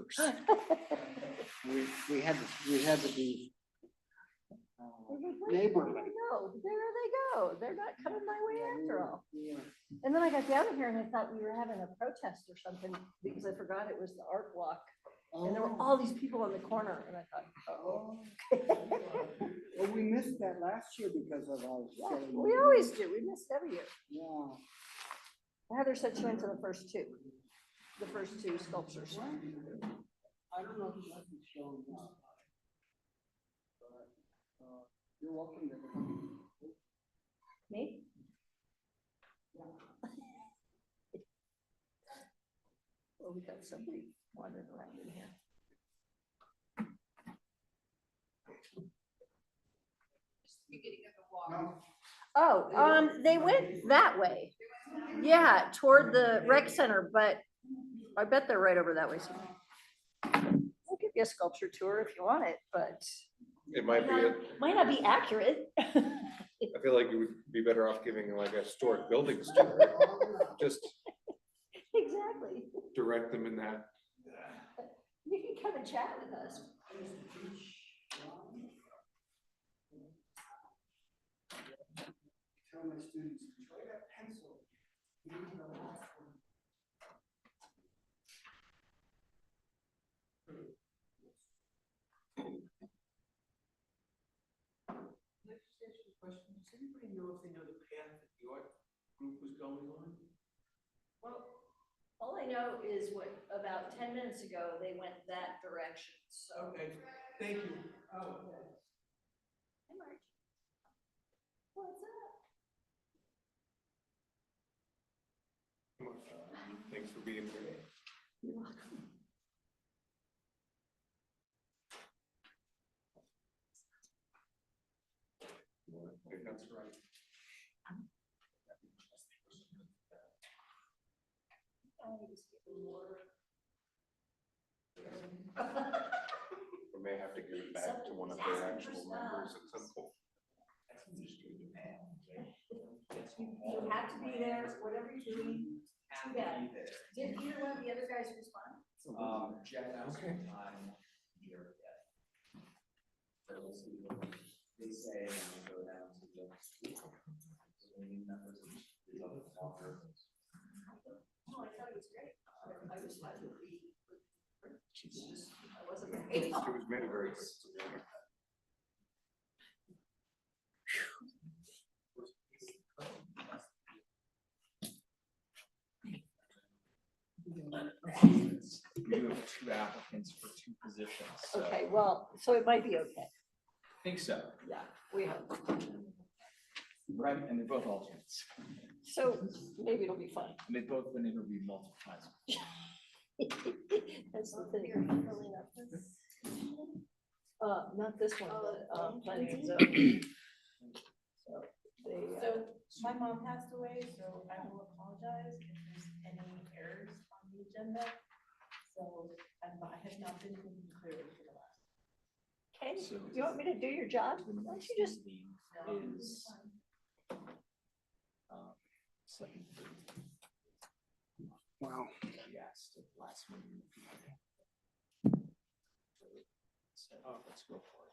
first. We had to be neighborly. There they go. They're not coming my way after all. And then I got down here and I thought we were having a protest or something because I forgot it was the art walk. And there were all these people on the corner and I thought, oh. Well, we missed that last year because of our. Yeah, we always do. We missed every year. Yeah. Heather said she went to the first two sculptures. I don't know if you have to show up. You're welcome to come. Me? Well, we got somebody wandering around in here. Oh, they went that way. Yeah, toward the rec center, but I bet they're right over that way somewhere. I'll give you a sculpture tour if you want it, but It might be, might not be accurate. I feel like you would be better off giving like a historic buildings tour. Just Exactly. direct them in that. You can come and chat with us. Tell my students, enjoy that pencil. Use the last one. Question, does anybody know if they know the path that your group was going on? Well, all I know is what, about 10 minutes ago, they went that direction, so. Okay, thank you. Oh, okay. Hey, Marge. What's up? Thanks for being here. You're welcome. I think that's right. We may have to give it back to one of their actual members at some point. You have to be there, whatever you're doing. Too bad. Did either one of the other guys respond? Jeff asked Okay. time here yet. So we'll see what they say and we'll go down to the meeting members of the other talker. Oh, I thought it was great. I was glad to be. I wasn't very. It was made very good. You have 2 applicants for 2 positions. So Okay, well, so it might be okay. I think so. Yeah, we hope. Right, and they're both alternates. So maybe it'll be fine. And they've both been interviewed multiple times. That's the thing. Not this one, but planning and zoning. So they, So my mom passed away, so I will apologize if there's any errors on the agenda. So I have not been thinking clearly for the last. okay, So you want me to do your job? The Why don't next you just, meeting is 7:30. Wow. Yes, the last meeting. So let's go for it.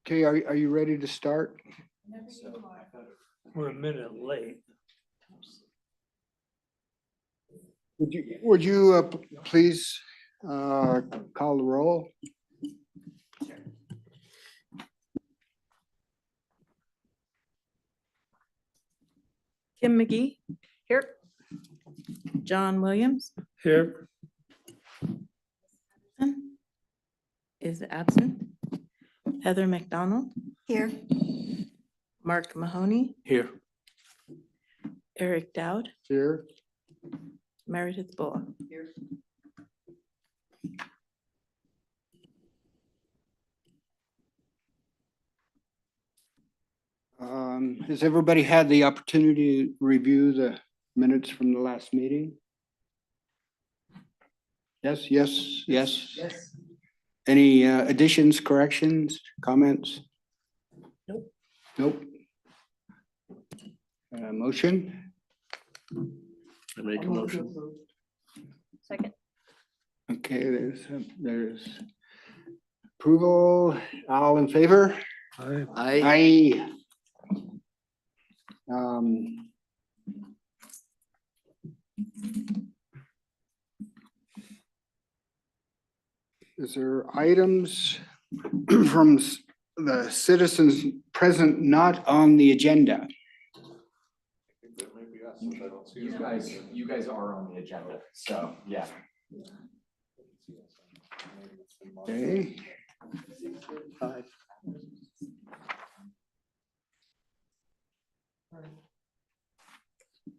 Okay, are you ready to start? Whenever So you are. I thought We're a minute late. Would you please call the roll? Kim McGee, here, John Williams Here, is absent. Heather McDonald. Here. Mark Mahoney, here. Eric Dowd, Here. Meredith Bull. here. Has everybody had the opportunity to review the minutes from the last meeting? Yes, yes, yes. yes. Any additions, corrections, comments? Nope. Nope. Motion? I make a motion. Second, Okay, there's approval, all in favor? Aye. Um, Is there items from the citizens present not on the agenda? I think that may be us, since I don't see us. You guys are on the agenda, so, yeah. Okay.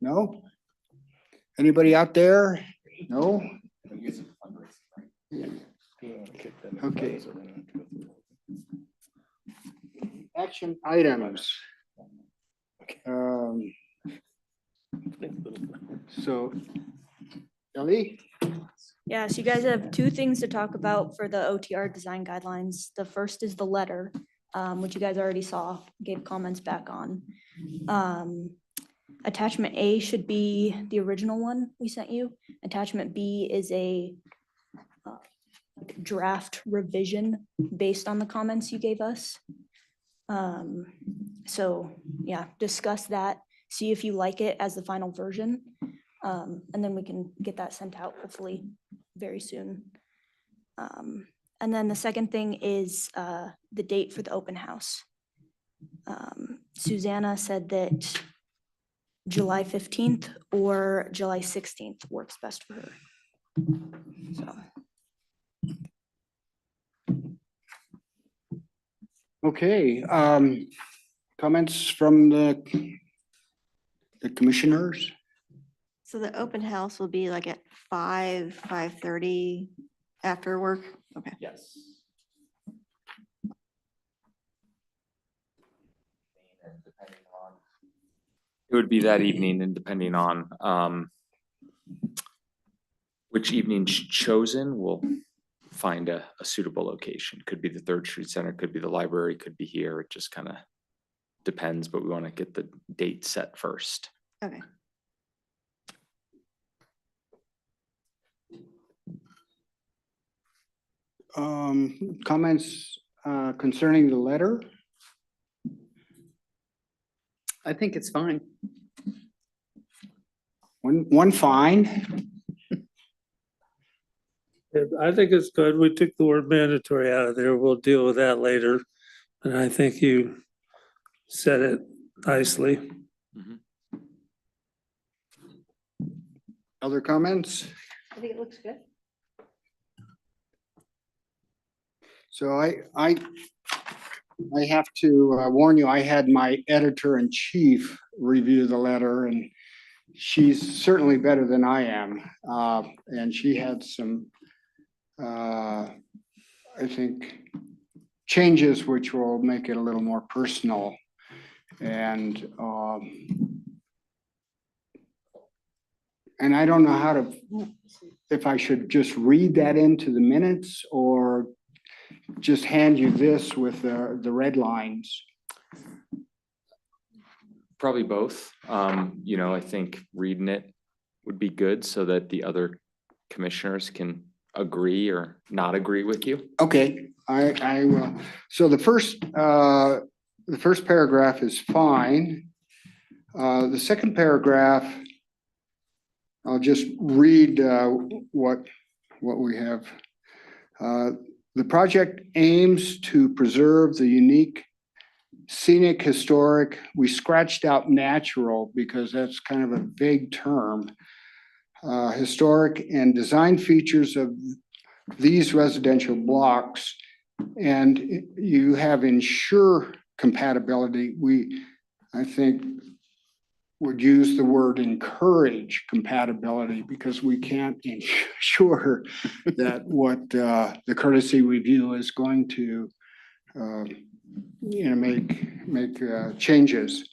No? Anybody out there? No? You guys have fundraising, right? Okay. Action items. So, Ellie? Yeah, so you guys have two things to talk about for the OTR design guidelines. The first is the letter, which you guys already saw, gave comments back on. Attachment A should be the original one we sent you. Attachment B is a draft revision based on the comments you gave us. So yeah, discuss that, see if you like it as the final version. And then we can get that sent out hopefully very soon. And then the second thing is the date for the open house. Susanna said that July 15th or July 16th works best for her. So. Okay, comments from the commissioners? So the open house will be like at 5:30 after work? Okay. Yes. It would be that evening and depending on which evening's chosen, we'll find a suitable location. Could be the Third Street Center, could be the library, could be here. It just kind of depends, but we want to get the date set first. Okay. Comments concerning the letter? I think it's fine. One fine. I think it's good. We took the word mandatory out of there. We'll deal with that later. And I think you said it nicely. Other comments? I think it looks good. So I have to warn you, I had my editor-in-chief review the letter, and she's certainly better than I am. And she had some, I think, changes which will make it a little more personal. And I don't know how to, if I should just read that into the minutes or just hand you this with the red lines. Probably both. I think reading it would be good so that the other commissioners can agree or not agree with you. Okay, I will. So the first paragraph is fine. The second paragraph, I'll just read what we have. The project aims to preserve the unique scenic, historic. We scratched out natural because that's kind of a vague term. Historic and design features of these residential blocks. And you have ensure compatibility. I think, would use the word encourage compatibility because we can't ensure that what the courtesy review is going to make changes.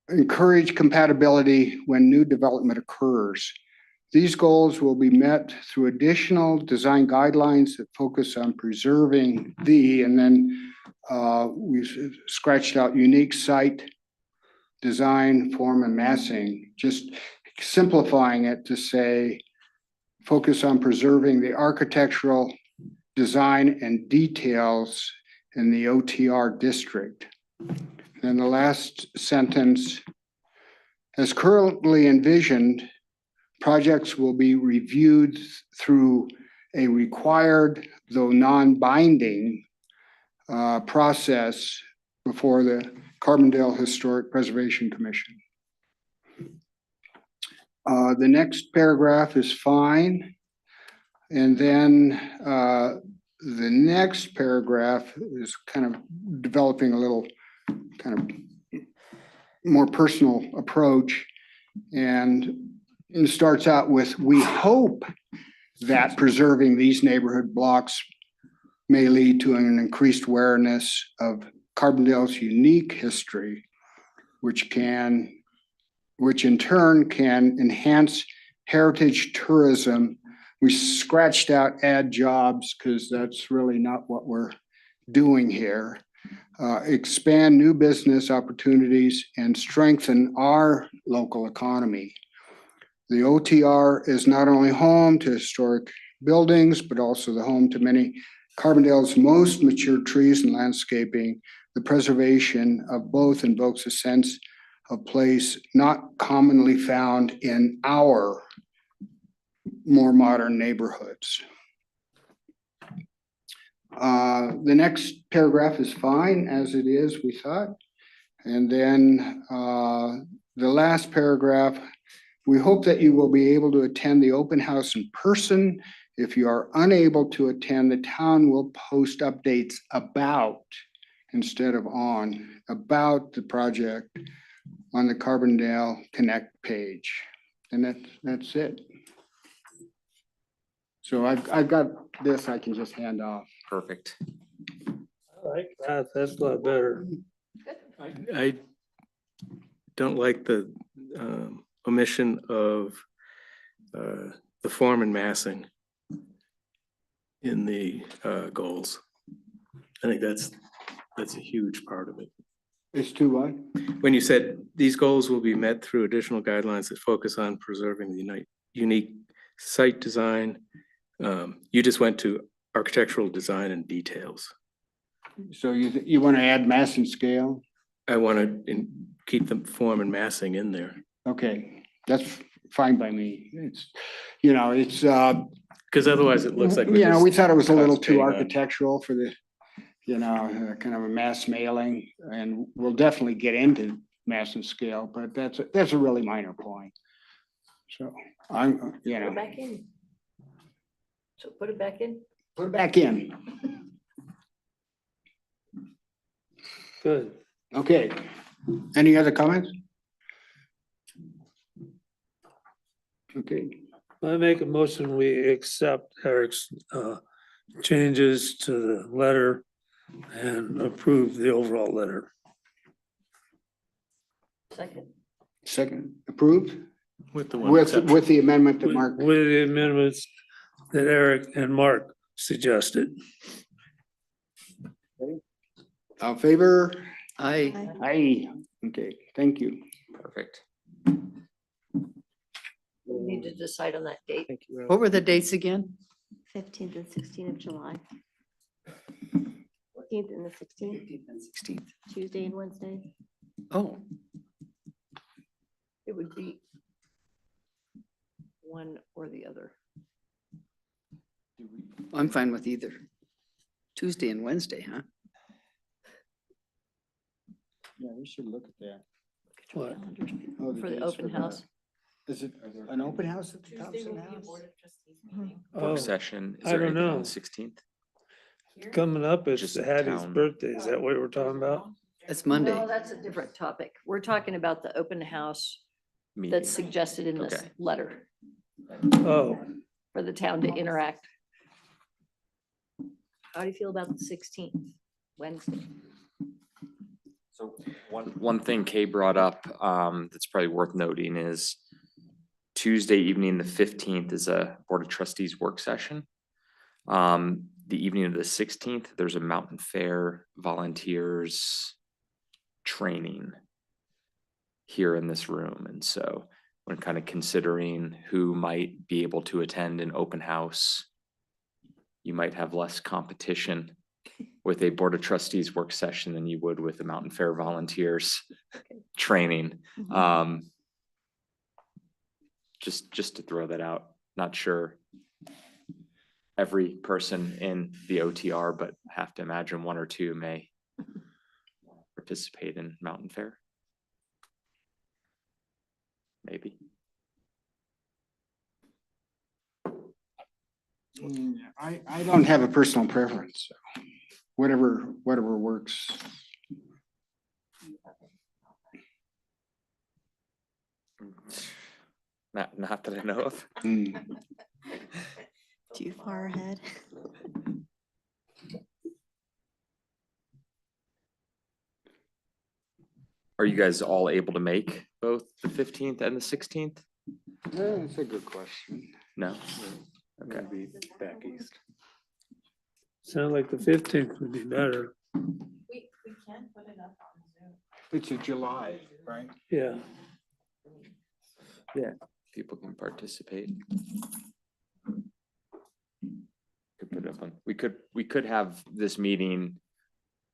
Encourage compatibility when new development occurs. These goals will be met through additional design guidelines that focus on preserving and then we scratched out unique site design, form, and massing, just simplifying it to say focus on preserving the architectural design and details in the OTR district. And the last sentence, as currently envisioned, projects will be reviewed through a required, though non-binding, process before the Carbondale Historic Preservation Commission. The next paragraph is fine. And then the next paragraph is kind of developing a little kind of more personal approach. And it starts out with, we hope that preserving these neighborhood blocks may lead to an increased awareness of Carbondale's unique history, which in turn can enhance heritage tourism. We scratched out add jobs because that's really not what we're doing here. Expand new business opportunities and strengthen our local economy. The OTR is not only home to historic buildings, but also the home to many Carbondale's most mature trees and landscaping. The preservation of both invokes a sense of place not commonly found in our more modern neighborhoods. The next paragraph is fine as it is, we thought. And then the last paragraph, we hope that you will be able to attend the open house in person. If you are unable to attend, the town will post updates about, instead of on, about the project on the Carbondale Connect page. And that's it. So I've got this I can just hand off. Perfect. I like that. That's a lot better. I don't like the omission of the form and massing in the goals. I think that's a huge part of it. It's too what? When you said these goals will be met through additional guidelines that focus on preserving the unique site design, you just went to architectural design and details. So you want to add mass and scale? I want to keep the form and massing in there. Okay, that's fine by me. It's, it's, Because otherwise it looks like. we thought it was a little too concentrating on- architectural for the, kind of a mass mailing, and we'll definitely get into mass and scale, but that's a really minor point. So I'm, Put it back in. So put it back in. put it back in. Good. Okay, any other comments? Okay, I make a motion, we accept Eric's changes to the letter and approve the overall letter. Second. approved With the one with exception. the amendment that Mark. With the amendments that Eric and Mark suggested. All in favor? I, Aye. Okay, thank you. Perfect. We need to decide on that date. Thank you. what were the dates again? 15th and 16th of July. 14th and the 16th, 15th and 16th. Tuesday and Wednesday. Oh, It would be one or the other. I'm fine with either. Tuesday and Wednesday, huh? Yeah, we should look at that. What? Oh, For the dates open house. Is it an open house at the Tuesday Thompson will be a House? Board of Trustees meeting. Oh, Work session. Is I there don't anything on know. the 16th? Here? coming up, it's Just Hattie's town. birthday. Is that what we're talking about? It's Monday. No, that's a different topic. We're talking about the open house Meeting. that's suggested in this Okay. letter Oh, for the town to interact. How do you feel about the 16th, Wednesday? So one thing Kay brought up, that's probably worth noting is Tuesday evening, the 15th is a Board of Trustees work session. The evening of the 16th, there's a Mountain Fair volunteers training here in this room. And so when kind of considering who might be able to attend an open house, you might have less competition with a Board of Trustees work session than you would with the Mountain Fair volunteers training. Just to throw that out, not sure every person in the OTR, but have to imagine one or two may participate in Mountain Fair. Maybe. I don't have a personal preference. So whatever works. Not that I know of. Too far ahead. Are you guys all able to make both the 15th and the 16th? That's a good question. No? Okay. Maybe back east. Sound like the 15th would be better. We can put it up on Zoom. It's a July, right? Yeah. People can participate. Could put it up on, we could have this meeting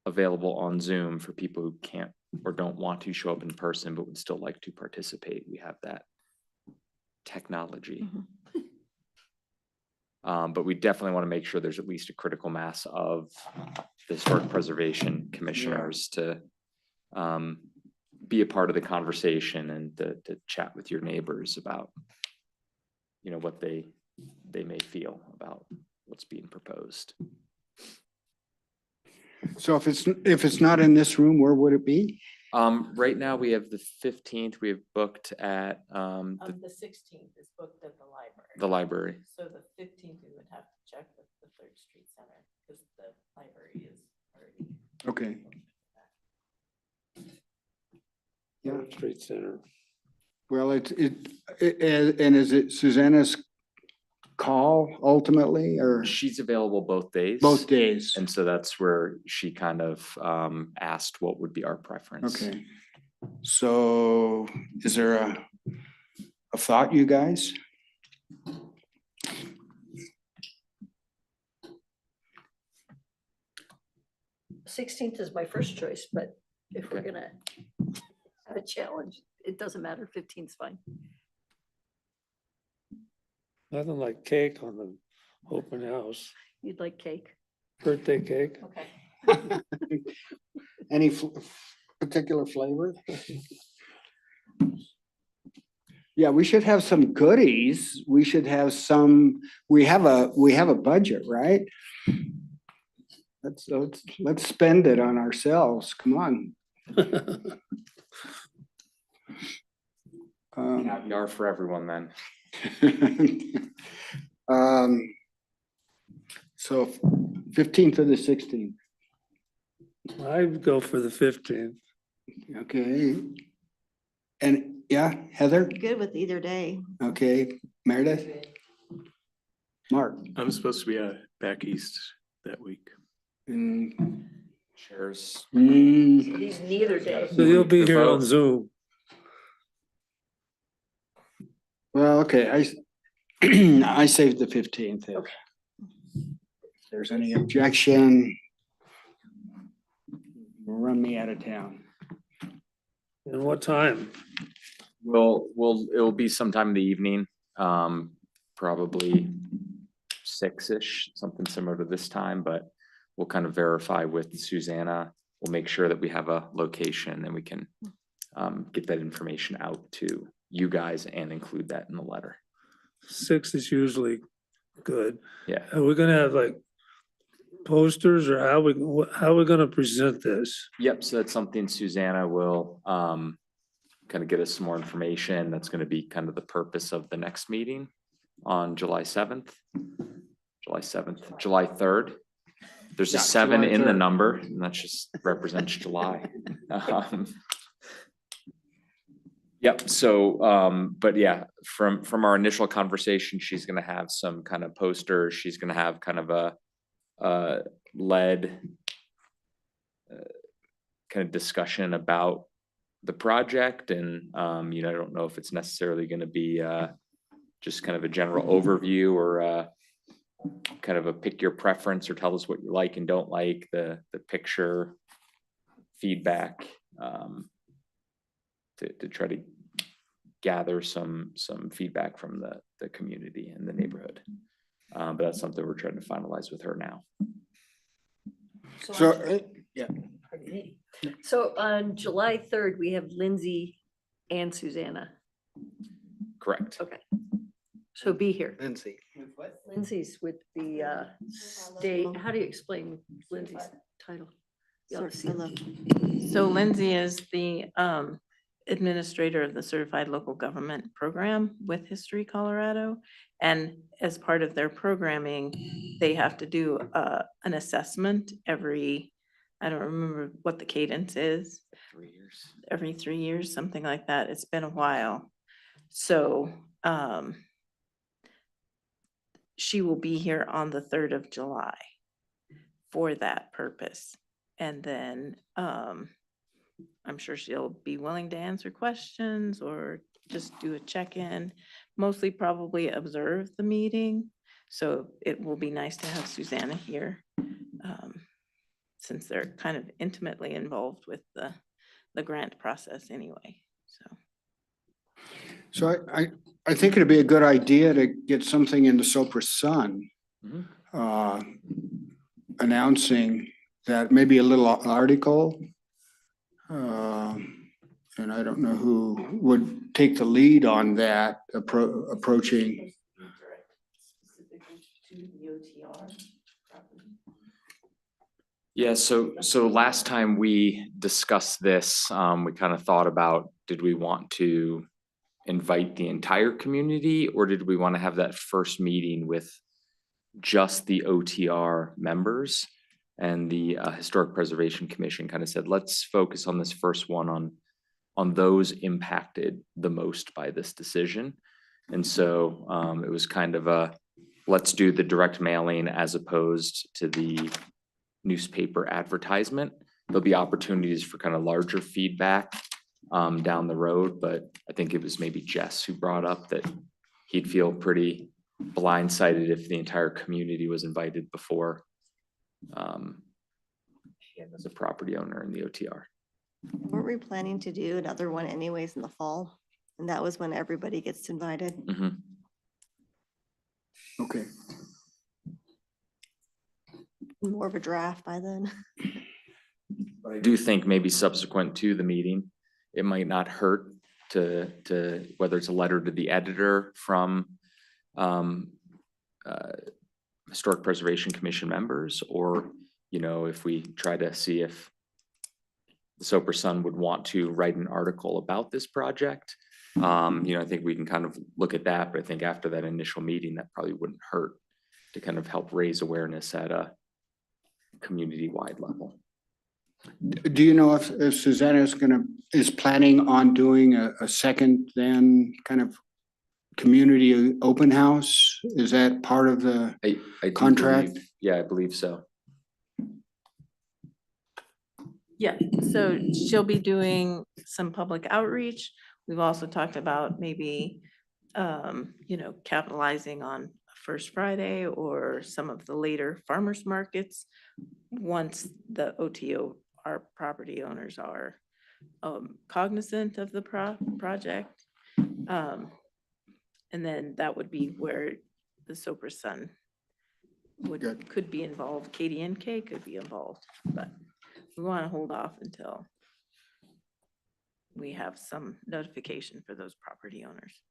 available on Zoom for people who can't or don't want to show up in person, but would still like to participate. We have that technology. But we definitely want to make sure there's at least a critical mass of the historic preservation commissioners to be a part of the conversation and to chat with your neighbors about, what they may feel about what's being proposed. So if it's not in this room, where would it be? Right now we have the 15th, we have booked at The 16th is booked at the library. the library. So the 15th, we would have to check with the Third Street Center because the library is already. Okay. Yeah. Street Center. Well, and is it Susanna's call ultimately, or She's available both days. both days? And so that's where she kind of asked what would be our preference. Okay. So is there a thought, you guys? Sixteenth is my first choice, but if we're gonna have a challenge, it doesn't matter. 15th's fine. Nothing like cake on the open house. You'd like cake? Birthday cake. Okay. Any particular flavor? Yeah, we should have some goodies. We should have some, we have a budget, right? Let's spend it on ourselves. Come on. Caviar for everyone then. So 15th or the 16th, I'd go for the 15th. okay. And yeah, Heather, Good with either day. okay, Meredith? Mark? I'm supposed to be back east that week. Shares. These neither days. So you'll be The here on vote. Zoom. Well, okay, I saved the 15th. If there's any objection, run me out of town. And what time? It'll be sometime in the evening, probably 6-ish, something similar to this time, but we'll kind of verify with Susanna. We'll make sure that we have a location and we can get that information out to you guys and include that in the letter. 6 is usually good. Yeah. Are we gonna have like posters or how we gonna present this? Yep, so that's something Susanna will kind of get us some more information. That's going to be kind of the purpose of the next meeting on July 7th. July 3rd. There's a Yeah, 7 July in the 3rd. number, and that just represents July. Yep, so but yeah, from our initial conversation, she's gonna have some kind of posters. She's gonna have kind of a lead kind of discussion about the project and, you know, I don't know if it's necessarily gonna be, just kind of a general overview or, kind of a pick your preference or tell us what you like and don't like, the picture feedback, to try to gather some feedback from the community and the neighborhood. But that's something we're trying to finalize with her now. So, yeah. So on July 3rd, we have Lindsay and Susanna. Correct. Okay. So be here. Lindsay. Lindsay's with the state, how do you explain Lindsay's title? You ought to see it. So Lindsay is the administrator of the Certified Local Government Program with History Colorado. And as part of their programming, they have to do an assessment every, I don't remember what the cadence is. 3 years. Every 3 years, something like that. It's been a while. So she will be here on the 3rd of July for that purpose. And then I'm sure she'll be willing to answer questions or just do a check-in, mostly probably observe the meeting. So it will be nice to have Susanna here, since they're kind of intimately involved with the grant process anyway, so. So I think it'd be a good idea to get something in the Sopra Sun, announcing that, maybe a little article. And I don't know who would take the lead on that approaching. Yeah, so last time we discussed this, we kind of thought about, did we want to invite the entire community, or did we want to have that first meeting with just the OTR members? And the Historic Preservation Commission kind of said, let's focus on this first one on those impacted the most by this decision. And so it was kind of a, let's do the direct mailing as opposed to the newspaper advertisement. There'll be opportunities for kind of larger feedback down the road, but I think it was maybe Jess who brought up that he'd feel pretty blindsided if the entire community was invited before him as a property owner in the OTR. Weren't we planning to do another one anyways in the fall? And that was when everybody gets invited. Mhm. Okay. More of a draft by then. But I do think maybe subsequent to the meeting, it might not hurt to whether it's a letter to the editor from Historic Preservation Commission members, or, you know, if we try to see if the Sopra Sun would want to write an article about this project. You know, I think we can kind of look at that, but I think after that initial meeting, that probably wouldn't hurt to kind of help raise awareness at a community-wide level. Do you know if Susanna is planning on doing a second then kind of community open house? Is that part of the I do contract? yeah, I believe so. Yeah, so she'll be doing some public outreach. We've also talked about maybe, you know, capitalizing on First Friday or some of the later farmers markets once the OTO, our property owners, are cognizant of the project. And then that would be where the Sopra Sun could be involved. KDNK could be involved, but we want to hold off until we have some notification for those property owners.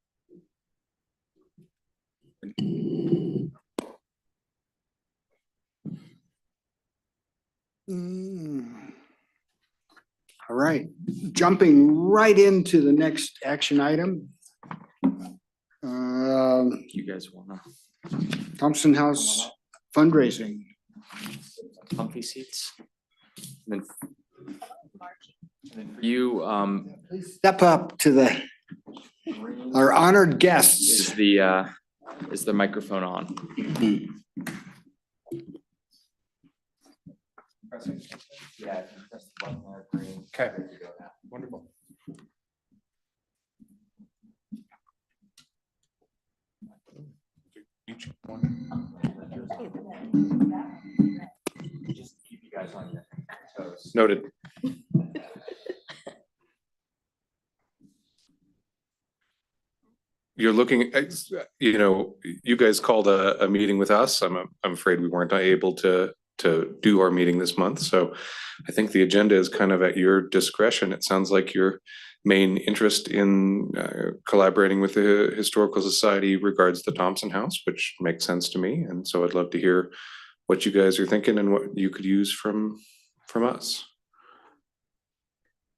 All right, jumping right into the next action item. You guys wanna Thompson House fundraising. comfy seats? And then for you, Step up to our honored guests. is the microphone on? Okay, wonderful. Just keep you guys on your toes. Noted. You're looking at, you guys called a meeting with us. I'm afraid we weren't able to do our meeting this month. So I think the agenda is kind of at your discretion. It sounds like your main interest in collaborating with the Historical Society regards the Thompson House, which makes sense to me. And so I'd love to hear what you guys are thinking and what you could use from us.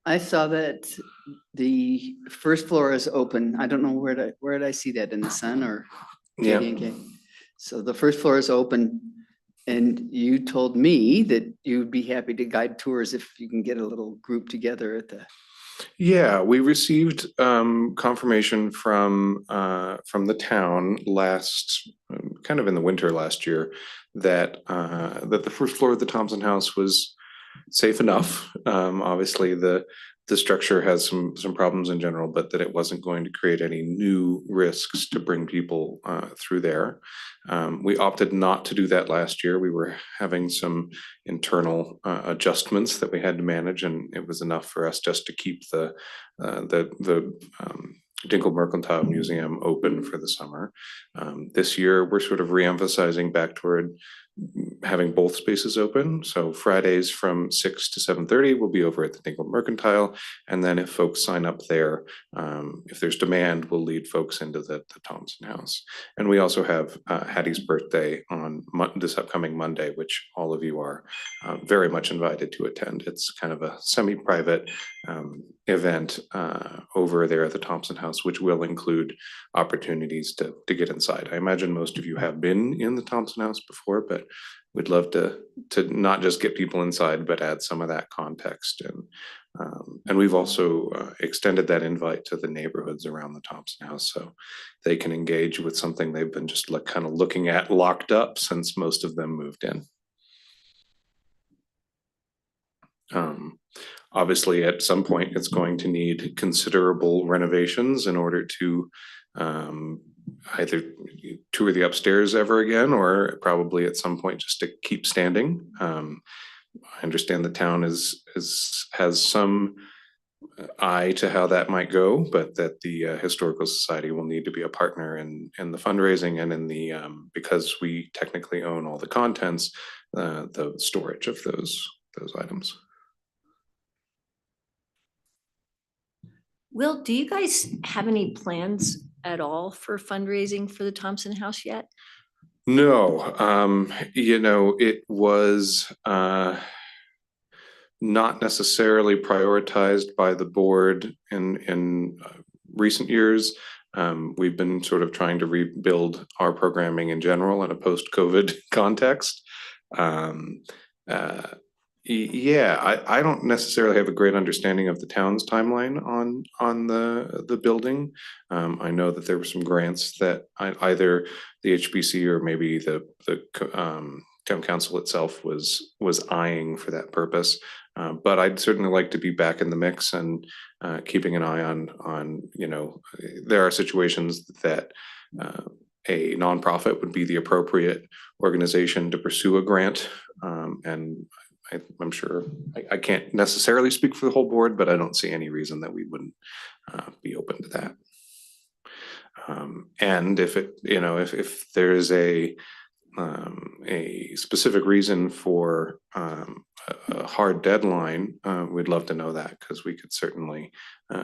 I saw that the first floor is open. I don't know where did I see that, in the Sun or Yeah. KDNK? So the first floor is open, and you told me that you would be happy to guide tours if you can get a little group together at the. Yeah, we received confirmation from the town kind of in the winter last year, that the first floor of the Thompson House was safe enough. Obviously, the structure has some problems in general, but that it wasn't going to create any new risks to bring people through there. We opted not to do that last year. We were having some internal adjustments that we had to manage, and it was enough for us just to keep the Dingle Mercantile Museum open for the summer. This year, we're sort of reemphasizing back toward having both spaces open. So Fridays from 6 to 7:30 will be over at the Dingle Mercantile. And then if folks sign up there, if there's demand, we'll lead folks into the Thompson House. And we also have Hattie's birthday on this upcoming Monday, which all of you are very much invited to attend. It's kind of a semi-private event over there at the Thompson House, which will include opportunities to get inside. I imagine most of you have been in the Thompson House before, but we'd love to not just get people inside, but add some of that context. And we've also extended that invite to the neighborhoods around the Thompson House, so they can engage with something they've been just kind of looking at locked up since most of them moved in. Obviously, at some point, it's going to need considerable renovations in order to either tour the upstairs ever again, or probably at some point just to keep standing. I understand the town has some eye to how that might go, but that the Historical Society will need to be a partner in the fundraising and in the because we technically own all the contents, the storage of those items. Will, do you guys have any plans at all for fundraising for the Thompson House yet? No, it was not necessarily prioritized by the board in recent years. We've been sort of trying to rebuild our programming in general in a post-COVID context. Yeah, I don't necessarily have a great understanding of the town's timeline on the building. I know that there were some grants that either the HBC or maybe the town council itself was eyeing for that purpose. But I'd certainly like to be back in the mix and keeping an eye on there are situations that a nonprofit would be the appropriate organization to pursue a grant, and I'm sure I can't necessarily speak for the whole board, but I don't see any reason that we wouldn't be open to that. And if there's a specific reason for a hard deadline, we'd love to know that, because we could certainly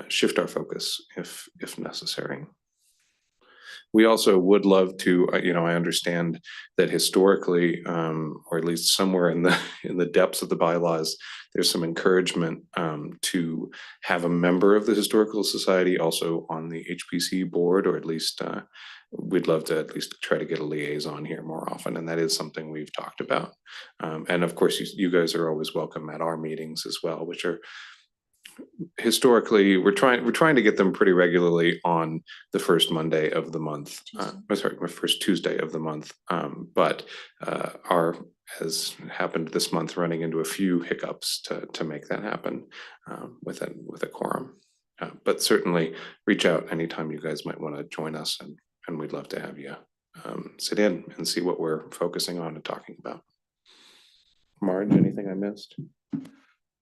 shift our focus if necessary. We also would love to, I understand that historically, or at least somewhere in the depths of the bylaws, there's some encouragement to have a member of the Historical Society also on the HPC board, or at least we'd love to at least try to get a liaison here more often, and that is something we've talked about. And of course, you guys are always welcome at our meetings as well, which are historically we're trying to get them pretty regularly on the first Monday of the month. First Tuesday of the month. But has happened this month, running into a few hiccups to make that happen with a quorum. But certainly reach out anytime you guys might want to join us, and we'd love to have you sit in and see what we're focusing on and talking about. Marge, anything I missed?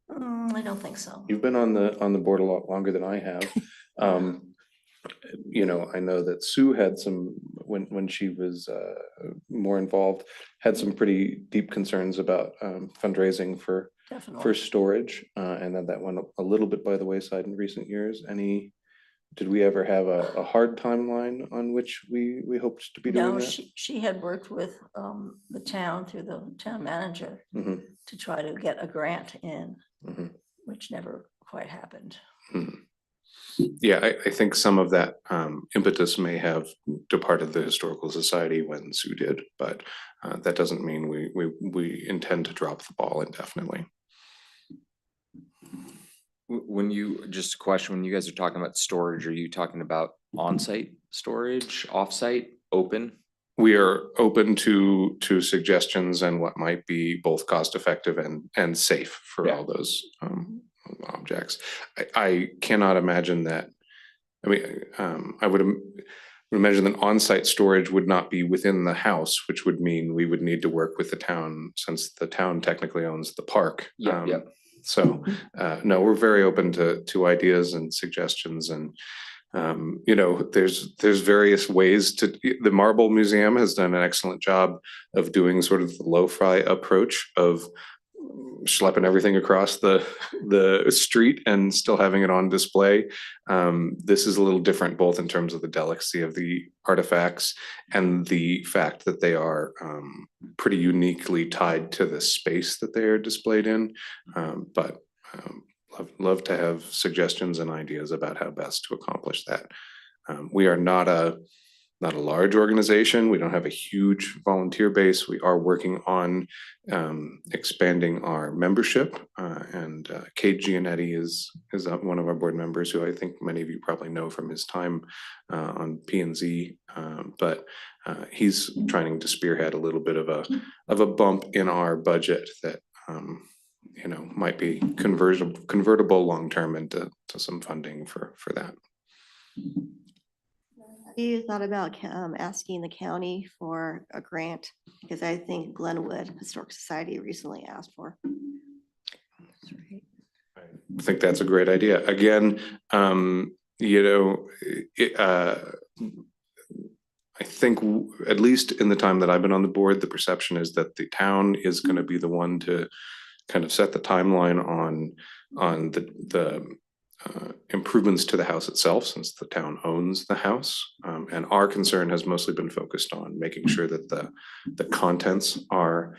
I don't think so. You've been on the board a lot longer than I have. You know, I know that Sue had some, when she was more involved, had some pretty deep concerns about fundraising for Definitely. storage, and then that went a little bit by the wayside in recent years. Did we ever have a hard timeline on which we hoped to be doing No, that? she had worked with the town through the town manager Mhm, to try to get a grant in, mhm, which never quite happened. mhm. Yeah, I think some of that impetus may have departed the Historical Society when Sue did, but that doesn't mean we intend to drop the ball indefinitely. When you, just a question, when you guys are talking about storage, are you talking about on-site storage, off-site, open? We are open to suggestions and what might be both cost effective and safe for all those objects. I cannot imagine that. I mean, I would imagine that on-site storage would not be within the house, which would mean we would need to work with the town, since the town technically owns the park. Yep. So no, we're very open to ideas and suggestions, and you know, there's various ways to. The Marble Museum has done an excellent job of doing sort of the lo-fi approach of schlepping everything across the street and still having it on display. This is a little different, both in terms of the delicacy of the artifacts and the fact that they are pretty uniquely tied to the space that they are displayed in. But love to have suggestions and ideas about how best to accomplish that. We are not a large organization. We don't have a huge volunteer base. We are working on expanding our membership, and Kate Gianetti is one of our board members, who I think many of you probably know from his time on P&Z, but he's trying to spearhead a little bit of a bump in our budget that you know, might be convertible long-term into some funding for that. Have you thought about asking the county for a grant? Because I think Glenwood Historic Society recently asked for. I think that's a great idea. Again, you know, I think at least in the time that I've been on the board, the perception is that the town is going to be the one to kind of set the timeline on the improvements to the house itself, since the town owns the house. And our concern has mostly been focused on making sure that the contents are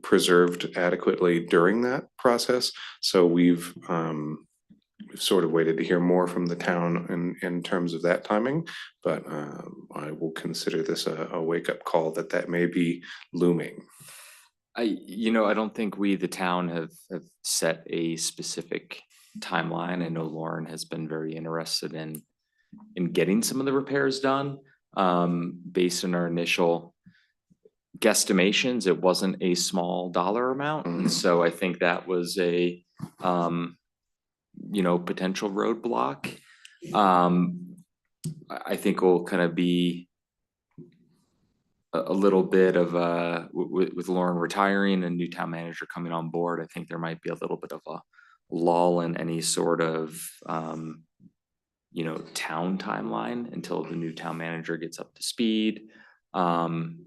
preserved adequately during that process. So we've sort of waited to hear more from the town in terms of that timing, but I will consider this a wake-up call that may be looming. You know, I don't think we, the town, have set a specific timeline. I know Lauren has been very interested in getting some of the repairs done. Based on our initial guesstimations, it wasn't a small dollar amount. And so I think that was a, you know, potential roadblock. I think will kind of be a little bit of with Lauren retiring and new town manager coming on board. I think there might be a little bit of a lull in any sort of you know, town timeline until the new town manager gets up to speed, kind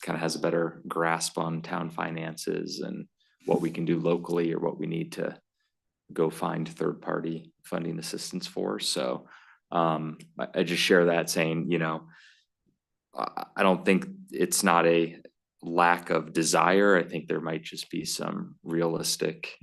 of has a better grasp on town finances and what we can do locally or what we need to go find third-party funding assistance for. So I just share that, saying, you know, I don't think it's not a lack of desire. I think there might just be some realistic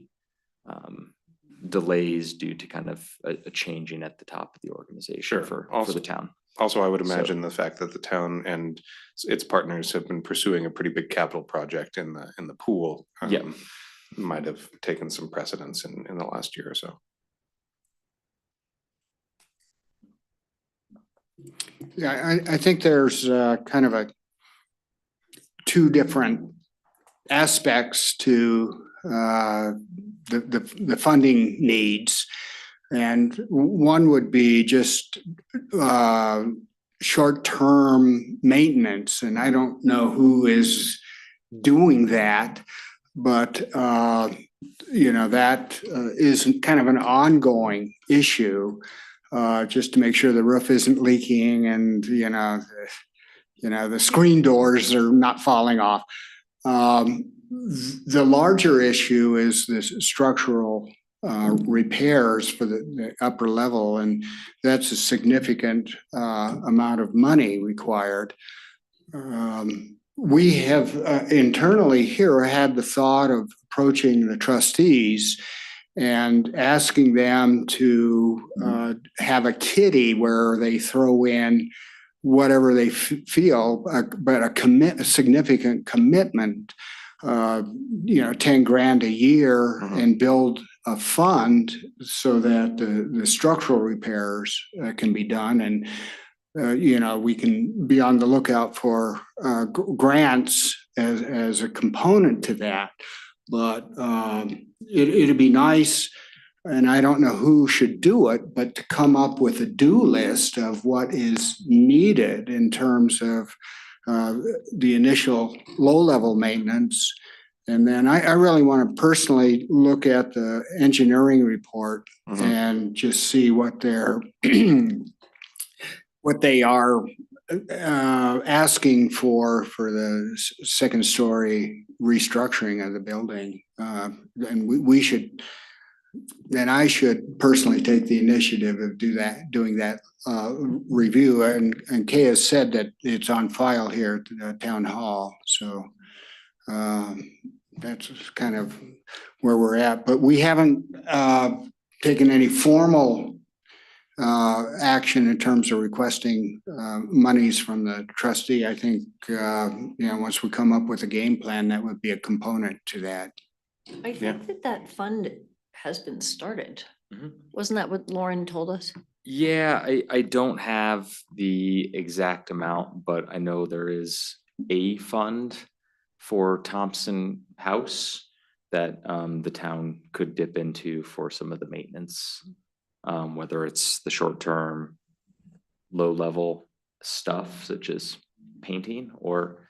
delays due to kind of a changing at the top of the organization for the town. Also, I would imagine the fact that the town and its partners have been pursuing a pretty big capital project in the pool might have taken some precedence in the last year or so. Yeah, I think there's kind of two different aspects to the funding needs. And one would be just short-term maintenance, and I don't know who is doing that, but, that is kind of an ongoing issue, just to make sure the roof isn't leaking and, the screen doors are not falling off. The larger issue is this structural repairs for the upper level, and that's a significant amount of money required. We have internally here had the thought of approaching the trustees and asking them to have a kitty where they throw in whatever they feel, but a significant commitment, 10 grand a year, and build a fund so that the structural repairs can be done. And, we can be on the lookout for grants as a component to that. But it'd be nice, and I don't know who should do it, but to come up with a due list of what is needed in terms of the initial low-level maintenance. And then I really want to personally look at the engineering report and just see what they are asking for the second story restructuring of the building. And I should personally take the initiative of doing that review. And Kay has said that it's on file here at the town hall. So that's kind of where we're at. But we haven't taken any formal action in terms of requesting monies from the trustee. I think, once we come up with a game plan, that would be a component to that. I think that fund has been started. Mhm. Wasn't that what Lauren told us? Yeah, I don't have the exact amount, but I know there is a fund for Thompson House that the town could dip into for some of the maintenance, whether it's the short-term, low-level stuff such as painting or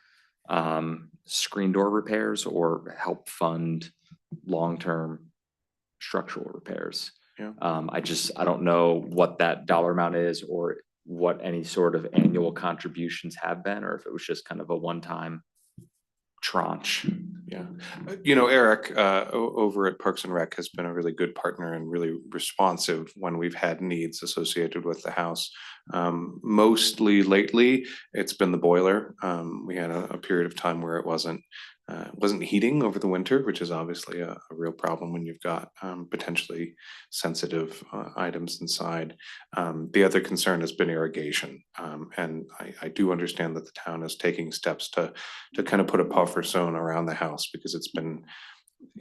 screen door repairs, or help fund long-term structural repairs. Yeah. I don't know what that dollar amount is, or what any sort of annual contributions have been, or if it was just kind of a one-time tranche. Yeah. Eric over at Parks and Rec has been a really good partner and really responsive when we've had needs associated with the house. Mostly lately, it's been the boiler. We had a period of time where it wasn't heating over the winter, which is obviously a real problem when you've got potentially sensitive items inside. The other concern has been irrigation. And I do understand that the town is taking steps to kind of put a buffer zone around the house, because it's been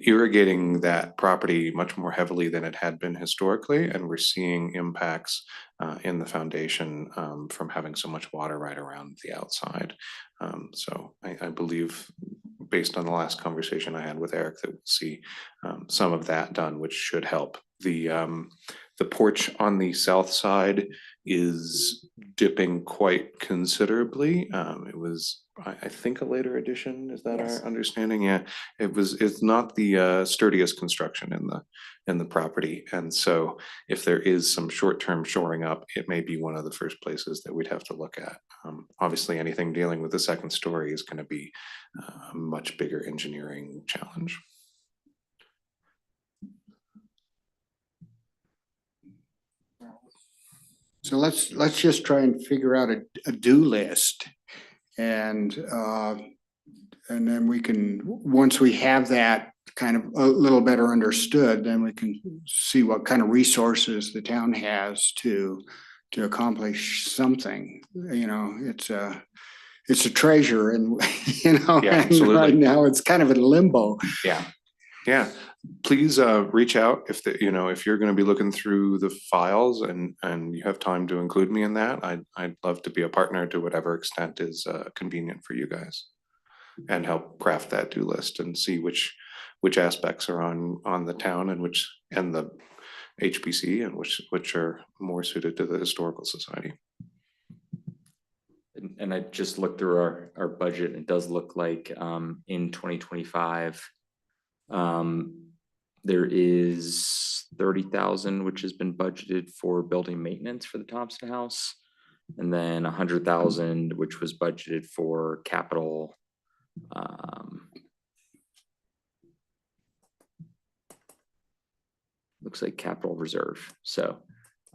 irrigating that property much more heavily than it had been historically. And we're seeing impacts in the foundation from having so much water right around the outside. So I believe, based on the last conversation I had with Eric, that we'll see some of that done, which should help. The porch on the south side is dipping quite considerably. It was, I think, a later addition. Is that Yes. our understanding? Yeah, it's not the sturdiest construction in the property. And so if there is some short-term shoring up, it may be one of the first places that we'd have to look at. Obviously, anything dealing with the second story is going to be a much bigger engineering challenge. So let's just try and figure out a due list, and then we can, once we have that kind of a little better understood, then we can see what kind of resources the town has to accomplish something. It's a treasure, and Yeah, and absolutely. right now it's kind of in limbo. Yeah. Please reach out if if you're going to be looking through the files and you have time to include me in that. I'd love to be a partner to whatever extent is convenient for you guys, and help craft that due list and see which aspects are on the town and the HPC, and which are more suited to the historical society. And I just looked through our budget, and it does look like, in 2025, there is 30,000, which has been budgeted for building maintenance for the Thompson House. And then 100,000, which was budgeted for capital, looks like capital reserve. So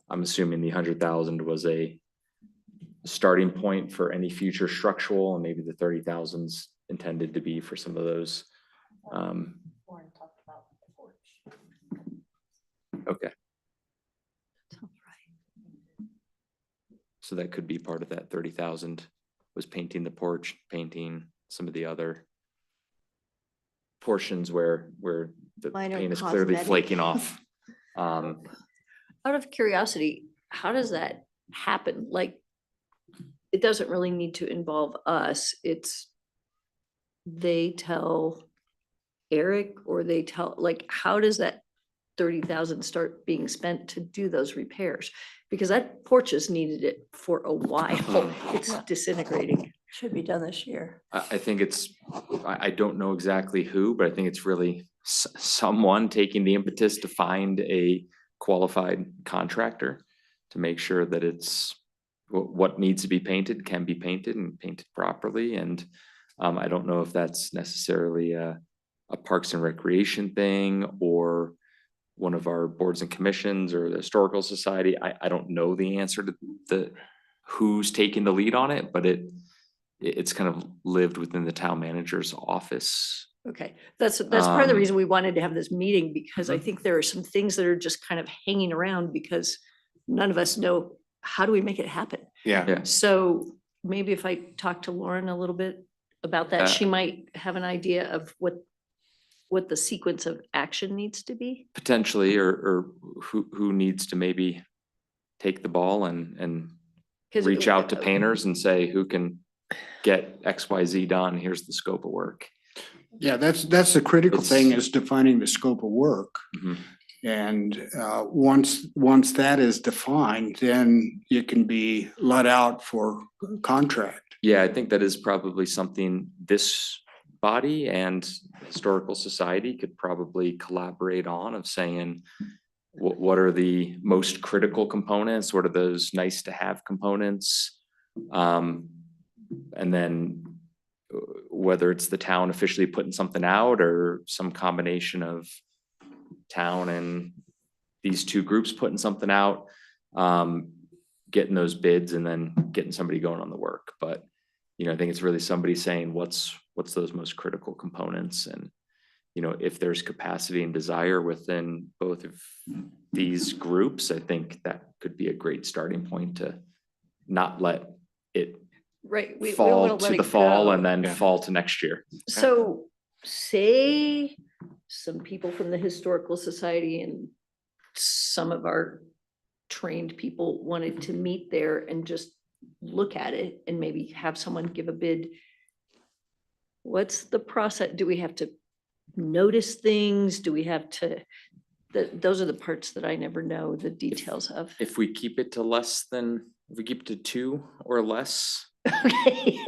I'm assuming the 100,000 was a starting point for any future structural, and maybe the 30,000's intended to be for some of those. Lauren talked about the porch. Okay. So that could be part of that 30,000, was painting the porch, painting some of the other portions where the Minor paint is clearly cosmetic. flaking off. Out of curiosity, how does that happen? Like, it doesn't really need to involve us. It's, they tell Eric, or they tell, like, how does that 30,000 start being spent to do those repairs? Because that porch has needed it for a while. It's disintegrating. Should be done this year. I think it's, I don't know exactly who, but I think it's really someone taking the impetus to find a qualified contractor to make sure that it's what needs to be painted can be painted and painted properly. And I don't know if that's necessarily a Parks and Recreation thing, or one of our boards and commissions, or the Historical Society. I don't know the answer to who's taking the lead on it, but it's kind of lived within the town manager's office. Okay, that's part of the reason we wanted to have this meeting, because I think there are some things that are just kind of hanging around because none of us know, how do we make it happen? Yeah. So maybe if I talk to Lauren a little bit about that, she might have an idea of what the sequence of action needs to be. Potentially, or who needs to maybe take the ball and 'Cause reach out to painters and say, who can get XYZ done? Here's the scope of work. Yeah, that's the critical thing, is defining the scope of work. Mhm. And once that is defined, then it can be let out for contract. Yeah, I think that is probably something this body and Historical Society could probably collaborate on, of saying, what are the most critical components? What are those nice to have components? And then whether it's the town officially putting something out, or some combination of town and these two groups putting something out, getting those bids and then getting somebody going on the work. But, I think it's really somebody saying, what's those most critical components? And, if there's capacity and desire within both of these groups, I think that could be a great starting point to not let it Right. We don't fall wanna let to it the fall go. and then fall to next year. So say some people from the Historical Society and some of our trained people wanted to meet there and just look at it and maybe have someone give a bid. What's the process? Do we have to notice things? Do we have to, those are the parts that I never know the details of. If we keep it to 2 or less Okay.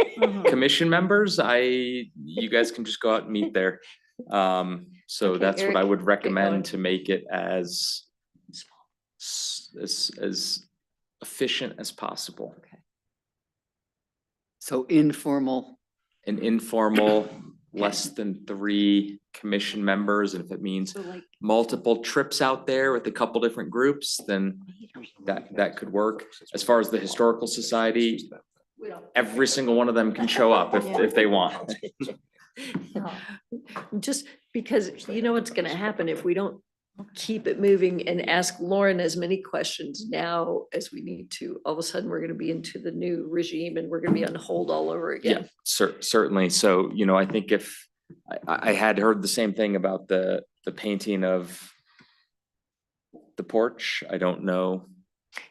commission members, you guys can just go out and meet there. So Okay, that's what I Eric, would get recommend, going. to make it as efficient as possible. So informal. An informal, less than 3 commission members, and if it means So like, multiple trips out there with a couple different groups, then that could work. As far as the Historical Society, we don't. every single one of them can show up if they want. Just because you know what's gonna happen if we don't keep it moving and ask Lauren as many questions now as we need to. All of a sudden, we're gonna be into the new regime and we're gonna be on hold all over Yeah, again. certainly. So, I think if I had heard the same thing about the painting of the porch. I don't know.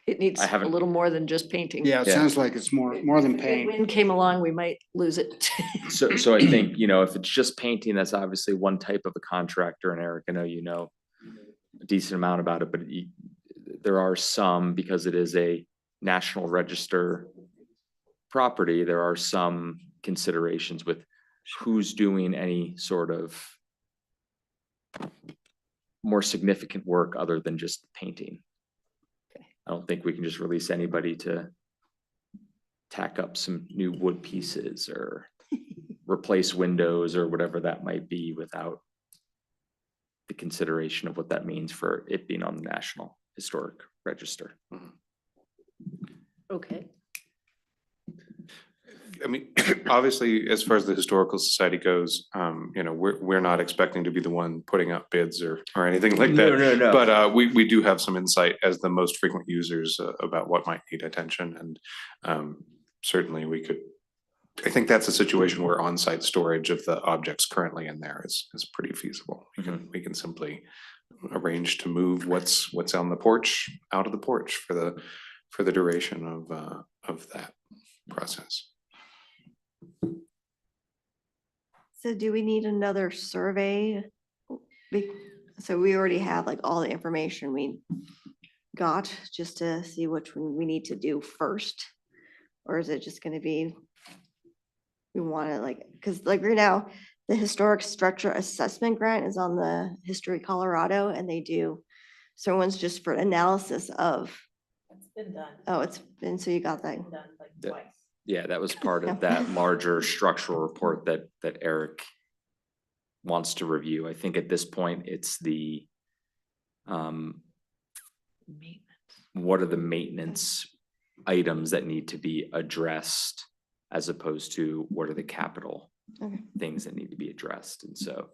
It needs I a haven't- little more than just painting. Yeah, it Yeah. sounds like it's more than If paint. wind came along, we might lose it. So I think, if it's just painting, that's obviously one type of a contractor, and Eric, I know you know a decent amount about it, but there are some, because it is a National Register property, there are some considerations with who's doing any sort of more significant work other than just painting. I don't think we can just release anybody to tack up some new wood pieces or replace windows or whatever that might be without the consideration of what that means for it being on the National Historic Register. Okay. I mean, obviously, as far as the Historical Society goes, you know, we're not expecting to be the one putting up bids or anything like that. No. But we do have some insight as the most frequent users about what might need attention, and certainly we could. I think that's a situation where on-site storage of the objects currently in there is pretty feasible. We can simply arrange to move what's on the porch out of the porch for the duration of that process. So do we need another survey? So we already have like all the information we got just to see which one we need to do first? Or is it just gonna be, we wanna like, cause like right now, the Historic Structure Assessment Grant is on the History Colorado and they do, so one's just for analysis of, It's been done. oh, it's been, so you got that. Been done like Yeah. twice. Yeah, that was part of that larger structural report that Eric wants to review. I think at this point, it's the what are the maintenance items that need to be addressed as opposed to what are the capital Okay. things that need to be addressed. And so,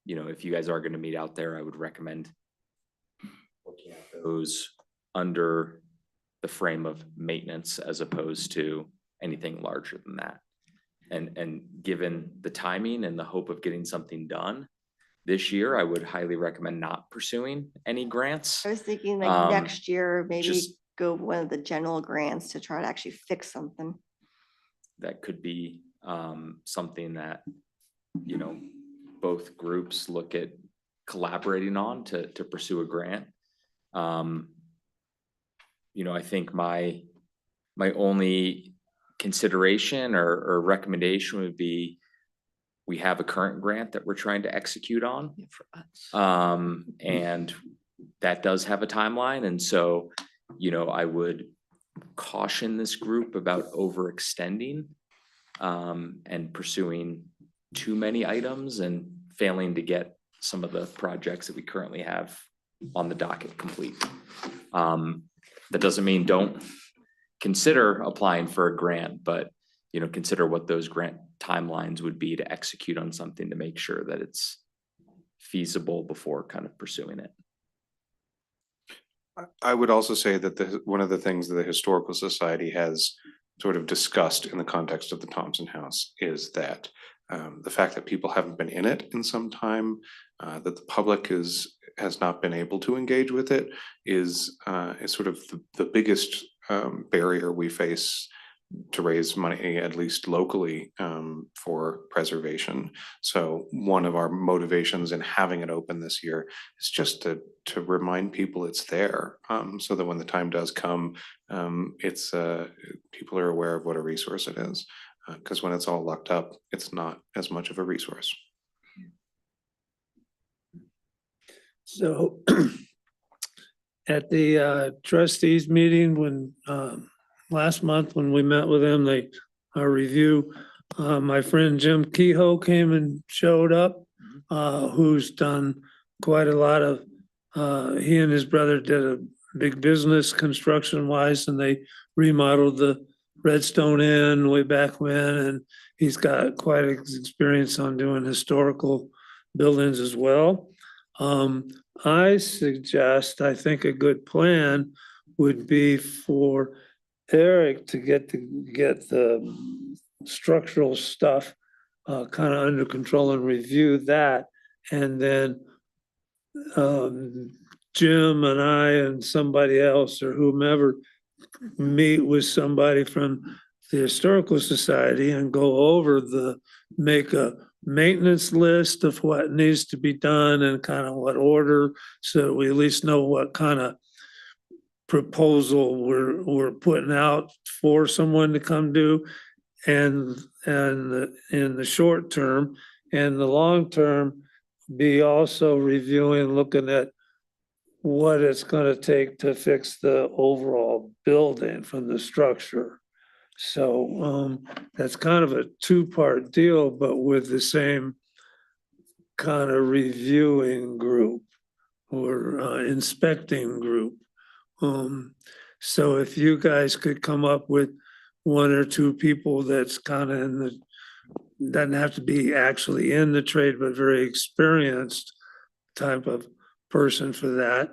you know, if you guys are going to meet out there, I would recommend looking at those under the frame of maintenance as opposed to anything larger than that. And given the timing and the hope of getting something done this year, I would highly recommend not pursuing any grants. I was thinking like Um, next year, maybe just- go one of the general grants to try to actually fix something. That could be something that, you know, both groups look at collaborating on to pursue a grant. You know, I think my only consideration or recommendation would be we have a current grant that we're trying to execute on. And that does have a timeline. And so, you know, I would caution this group about overextending and pursuing too many items and failing to get some of the projects that we currently have on the docket complete. That doesn't mean don't consider applying for a grant, but, you know, consider what those grant timelines would be to execute on something to make sure that it's feasible before kind of pursuing it. I would also say that one of the things that the Historical Society has sort of discussed in the context of the Thompson House is that the fact that people haven't been in it in some time, that the public has not been able to engage with it is sort of the biggest barrier we face to raise money, at least locally, for preservation. So one of our motivations in having it open this year is just to remind people it's there, so that when the time does come, it's people are aware of what a resource it is. Because when it's all locked up, it's not as much of a resource. So at the trustees meeting when last month when we met with them, our review, my friend Jim Kehoe came and showed up, who's done quite a lot of, he and his brother did a big business construction wise, and they remodeled the Redstone Inn way back when, and he's got quite experience on doing historical buildings as well. I think a good plan would be for Eric to get the structural stuff kind of under control and review that. And then Jim and I and somebody else or whomever meet with somebody from the Historical Society and go over make a maintenance list of what needs to be done and kind of what order, so we at least know what kind of proposal we're putting out for someone to come do. And in the short term and the long term, be also reviewing, looking at what it's gonna take to fix the overall building from the structure. So that's kind of a two-part deal, but with the same kind of reviewing group or inspecting group. So if you guys could come up with one or two people that's kind of in the, doesn't have to be actually in the trade, but very experienced type of person for that,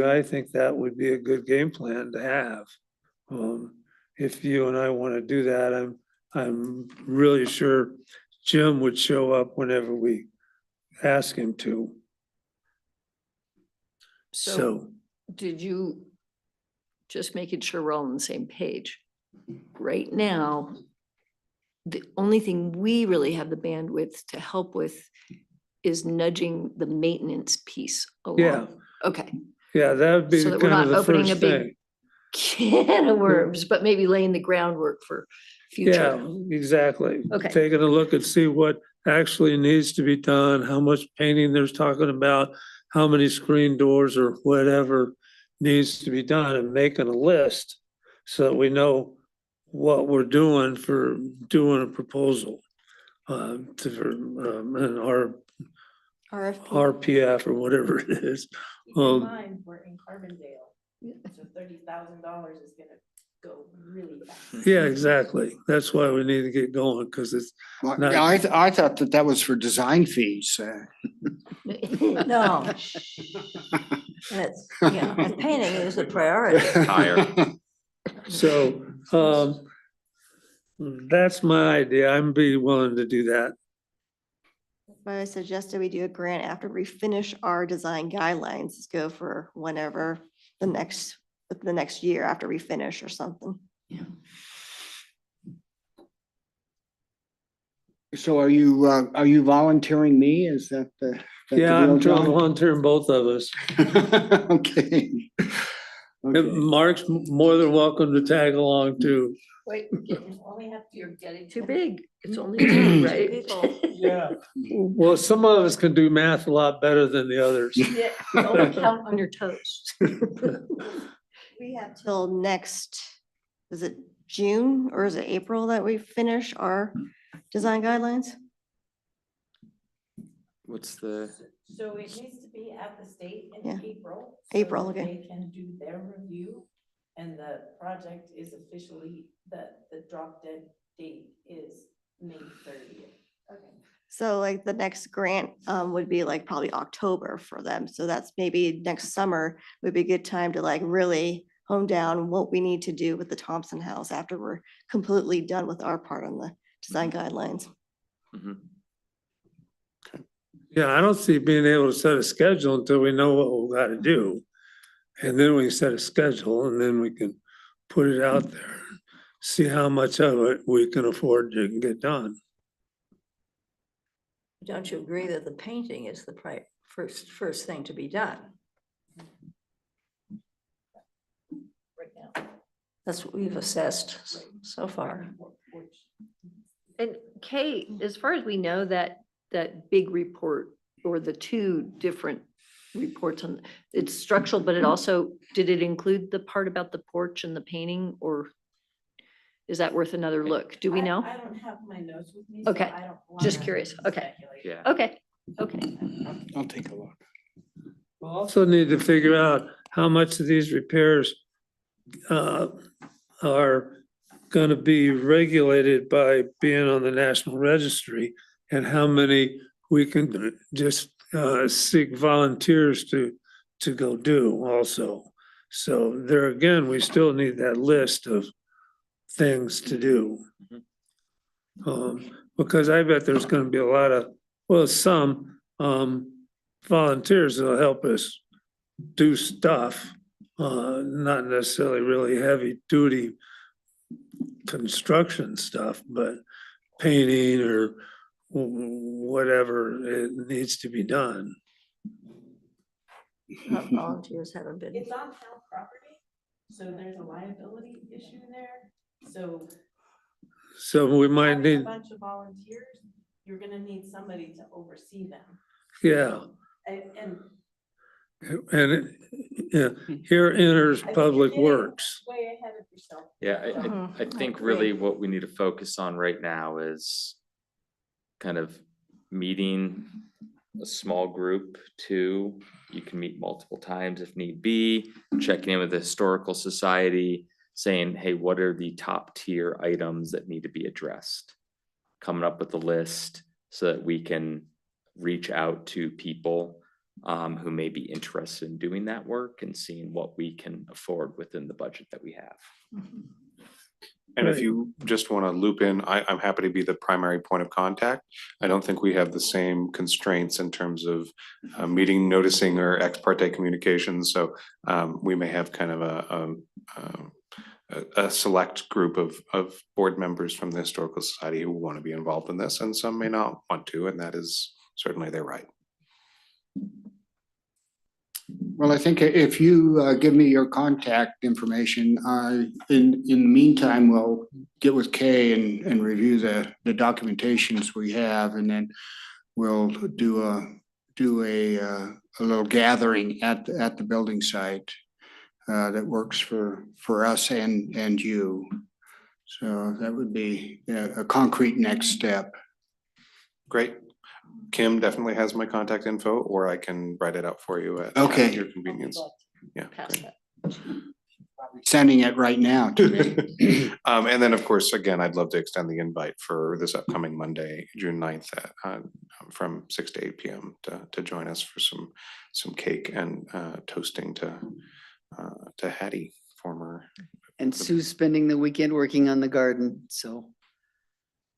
I think that would be a good game plan to have. If you and I want to do that, I'm really sure Jim would show up whenever we ask him to. So Did you, just making sure we're all on the same page? Right now, the only thing we really have the bandwidth to help with is nudging the maintenance piece along. Yeah. Okay, yeah, that would be So that we're kind of not the opening a first big thing. can of worms, but maybe laying the groundwork for Yeah, future. exactly. Okay. Taking a look and see what actually needs to be done, how much painting there's talking about, how many screen doors or whatever needs to be done, and making a list so that we know what we're doing for doing a proposal an RFP. RPF or whatever it is. Keep in Um, mind, we're in Carbondale, so $30,000 is gonna go really fast. Yeah, exactly. That's why we need to get going, because it's Well, Not- yeah, I thought that was for design fees. No. That's, yeah, and painting is the priority. Higher. so, that's my idea. I'm be willing to do that. But I suggested we do a grant after we finish our design guidelines, let's go for whenever the next year after we finish or something. So are you volunteering me? Is that the? Yeah, I'm volunteering both of us. Okay. And Okay. Mark's more than welcome to tag along too. Wait, you're getting too big. It's only two, right? Yeah. Well, some of us can do math a lot better than the others. Yeah, don't count on your toes. We have till next, is it June or is it April that we finish our design guidelines? What's the, So it needs to be at the state in Yeah. April. April, so that okay. They can do their review and the project is officially, the drop dead date is May 30th. Okay. So like the next grant would be like probably October for them. So that's maybe next summer would be a good time to like really hone down what we need to do with the Thompson house after we're completely done with our part on the design guidelines. mhm. Yeah, I don't see being able to set a schedule until we know what we've got to do. And then we can set a schedule and then we can put it out there. See how much of it we can afford to get done. Don't you agree that the painting is the first thing to be done? Right now. That's what we've assessed so far. And Kay, as far as we know, that big report or the two different reports on, it's structural, but it also, did it include the part about the porch and the painting, or is that worth another look? Do we know? I don't have my notes with me. so Okay, I don't just wanna curious. Okay. speculate. Yeah. Okay, okay. I'll take a look. We'll also need to figure out how much of these repairs are going to be regulated by being on the National Registry and how many we can just seek volunteers to go do also. So there again, we still need that list of things to do. Because I bet there's going to be a lot of, well, some volunteers that'll help us do stuff, not necessarily really heavy duty construction stuff, but painting or whatever it needs to be done. Volunteers haven't been. It's on town property, So there's a liability issue there. So So we might having a need, bunch of volunteers, you're gonna need somebody to oversee them. yeah, And and, yeah, here enters I think Public you're getting Works. way ahead of yourself. Yeah, I think really what we need to focus on right now is kind of meeting a small group. Two, you can meet multiple times if need be, checking in with the Historical Society, saying, hey, what are the top tier items that need to be addressed? Coming up with a list so that we can reach out to people who may be interested in doing that work and seeing what we can afford within the budget that we have. And if Right. you just want to loop in, I'm happy to be the primary point of contact. I don't think we have the same constraints in terms of meeting noticing or ex parte communications. So we may have kind of a select group of board members from the Historical Society who want to be involved in this, and some may not want to, and that is certainly their right. Well, I think if you give me your contact information, in the meantime, we'll get with Kay and review the documentations we have, and then we'll do a little gathering at the building site that works for us and you. So that would be a concrete next step. Great. Kim definitely has my contact info, or I can write it out for you at Okay. your convenience. Yeah. Pass great. that. Sending it right now to me. And then, of course, again, I'd love to extend the invite for this upcoming Monday, June 9th, from 6 to 8 p.m. to join us for some cake and toasting to Hattie, former And Sue's spending the weekend working on the garden, so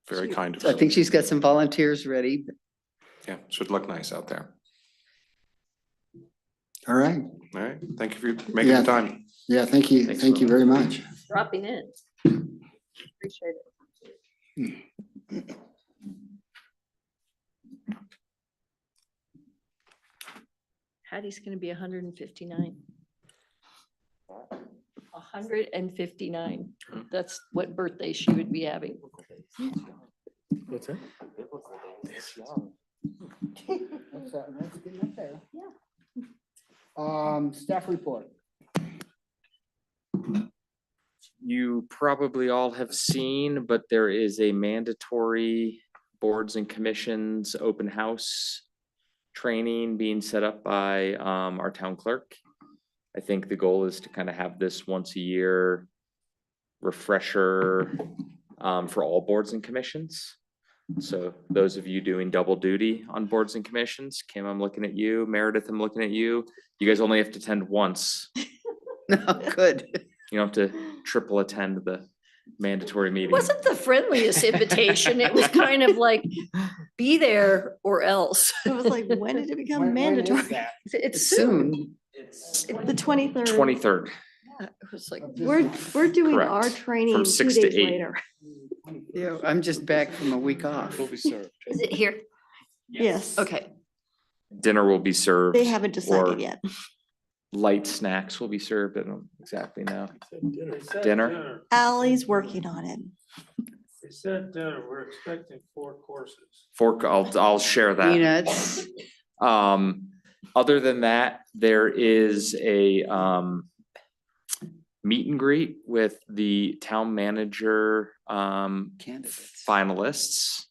very kind of I think her. she's got some volunteers ready. Yeah, should look nice out there. All right. All right. Thank you for making the time. Yeah, thank you. Thanks, Thank you very much. Dropping in. Appreciate it. Hattie's gonna be 159. 159. That's what birthday she would be having. What's that? That's getting up there. Staff report. You probably all have seen, but there is a mandatory boards and commissions open house training being set up by our town clerk. I think the goal is to kind of have this once a year refresher for all boards and commissions. So those of you doing double duty on boards and commissions, Kim, I'm looking at you, Meredith, I'm looking at you. You guys only have to attend once. No, good. You don't have to triple attend the mandatory It meeting. wasn't the friendliest invitation. It was kind of like, be there or else. It was like, when did it become mandatory? It's soon. Soon. It's The 23rd. 23rd. It was like, We're doing Correct. our training From 2 6 to days 8. later. Yeah, I'm just back from a week off. is it here? Yes. Okay. Dinner will be served. They haven't or decided yet. Light snacks will be served. I don't exactly know. They said Dinner? Allie's working on it. They said dinner, we're expecting 4 courses. I'll share that. Peanuts. Other than that, there is a meet and greet with the town manager Candidates. finalists.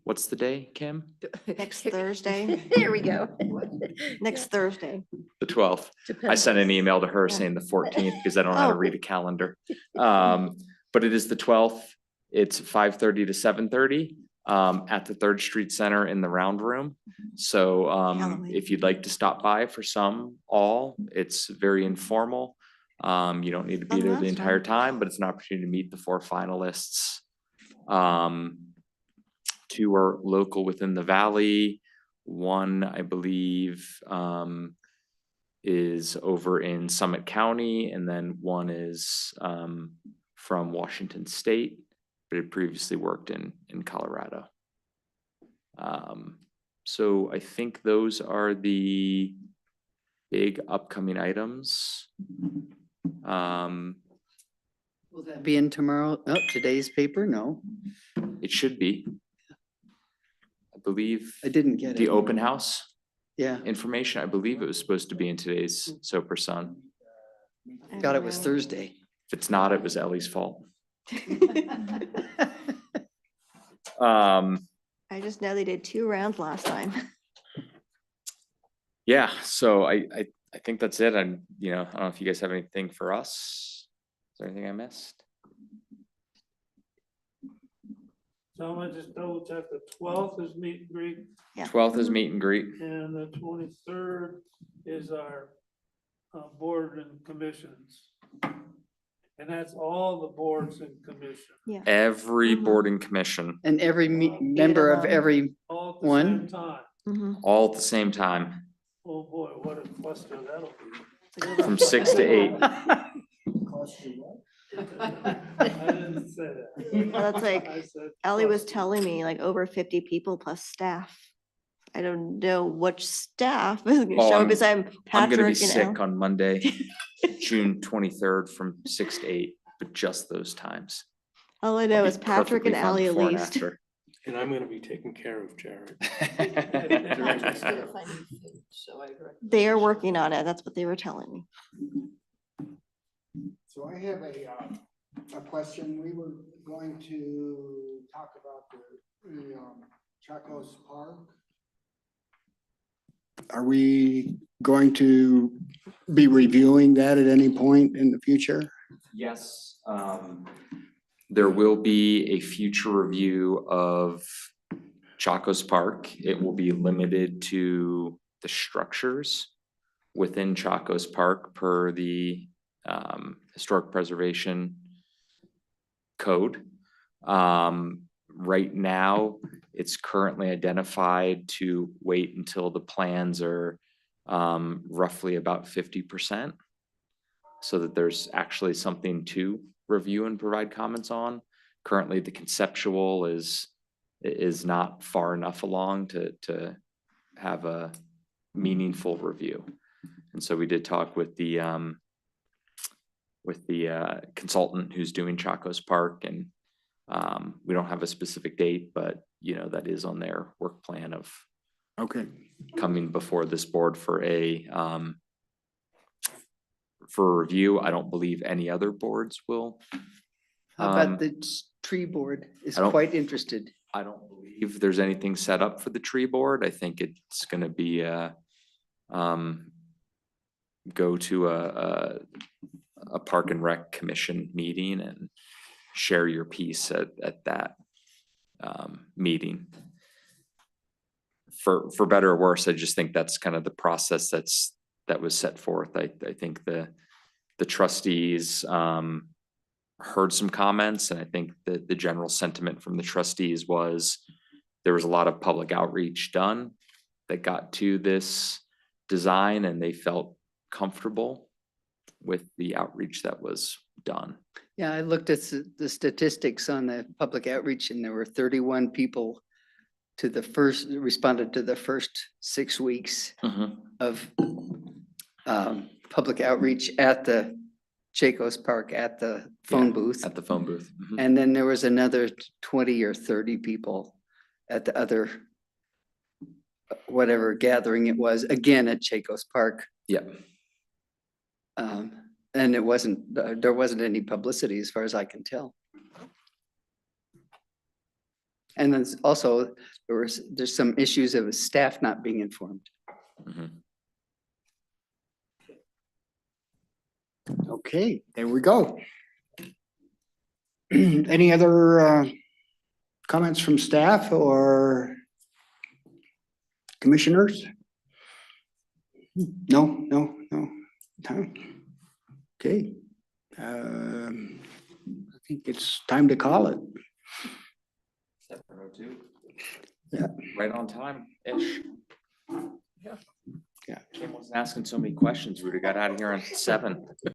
What's the day, Kim? Next Thursday. There we go. Next Thursday. The 12th. I Depends. sent an email to her Yeah. saying the 14th because I don't know how to Oh. read a calendar. But it is the 12th. It's 5:30 to 7:30 at the Third Street Center in the Round Room. So Halloween. if you'd like to stop by for all, it's very informal. You don't need to be Oh, there the that's entire fun. time, but it's an opportunity to meet the 4 finalists. 2 are local within the valley. 1, I believe, is over in Summit County, and then 1 is from Washington State, but had previously worked in Colorado. So I think those are the big upcoming items. Will that be in tomorrow? Oh, today's paper? No, It should be. I believe I didn't get the it. open house Yeah, information, I believe it was supposed to be in today's Soper Sun. thought it was Thursday. If it's not, it was Ellie's fault. Um, I just know they did 2 rounds last time. yeah, so I think that's it. I'm, I don't know if you guys have anything for us. Is there anything I missed? So I'm gonna just double check, the 12th is meet and greet, Yeah. 12th is meet and greet. and the 23rd is our board and commissions. And that's all the boards and commissions, Every Mhm. board and commission, And every member of them. every, all at the One? same time. Mhm. all at the same time, Oh, boy, what a cluster that'll be. from 6 to 8. I didn't say that. That's like, I said Ally was cluster. telling me like over 50 people plus staff. I don't know which staff is gonna Oh, show up I'm- besides I'm gonna be Patrick and sick Al. on Monday, June 23rd from 6 to 8, but just those times. All I I'll know be is Patrick and perfectly fine Ally at before and least. after. And I'm gonna be taking care of Jared. They are working on it. That's what they were telling me. So I have a question. We were going to talk about the Chacos Park. Are we going to be reviewing that at any point in the future? Yes, there will be a future review of Chacos Park. It will be limited to the structures within Chacos Park per the Historic Preservation Code. Right now, it's currently identified to wait until the plans are roughly about 50%. So that there's actually something to review and provide comments on. Currently, the conceptual is not far enough along to have a meaningful review. And so we did talk with the consultant who's doing Chacos Park, and we don't have a specific date, but that is on their work plan of Okay. coming before this board for a review. I don't believe any other boards will. how about the tree board is I don't- quite interested. I don't believe there's anything set up for the tree board. I think it's gonna be go to a park and rec commission meeting and share your piece at that meeting. For better or worse, I just think that's kind of the process that was set forth. I think the trustees heard some comments, and I think that the general sentiment from the trustees was there was a lot of public outreach done that got to this design, and they felt comfortable with the outreach that was done. Yeah, I looked at the statistics on the public outreach, and there were 31 people responded to the first 6 weeks of public outreach at the Chacos Park at the phone booth. At the phone booth. Mhm. And then there was another 20 or 30 people at the other, whatever gathering it was, again at Chacos Park. Yep. And there wasn't any publicity as far as I can tell. And then also, there's some issues of staff not being informed. Mhm. Okay, there we go. Any other comments from staff or commissioners? No. Okay. I think it's time to call it. 7:02. Yeah. Right on time-ish. Yeah. Kim wasn't asking so many questions. We would've got out of here on 7.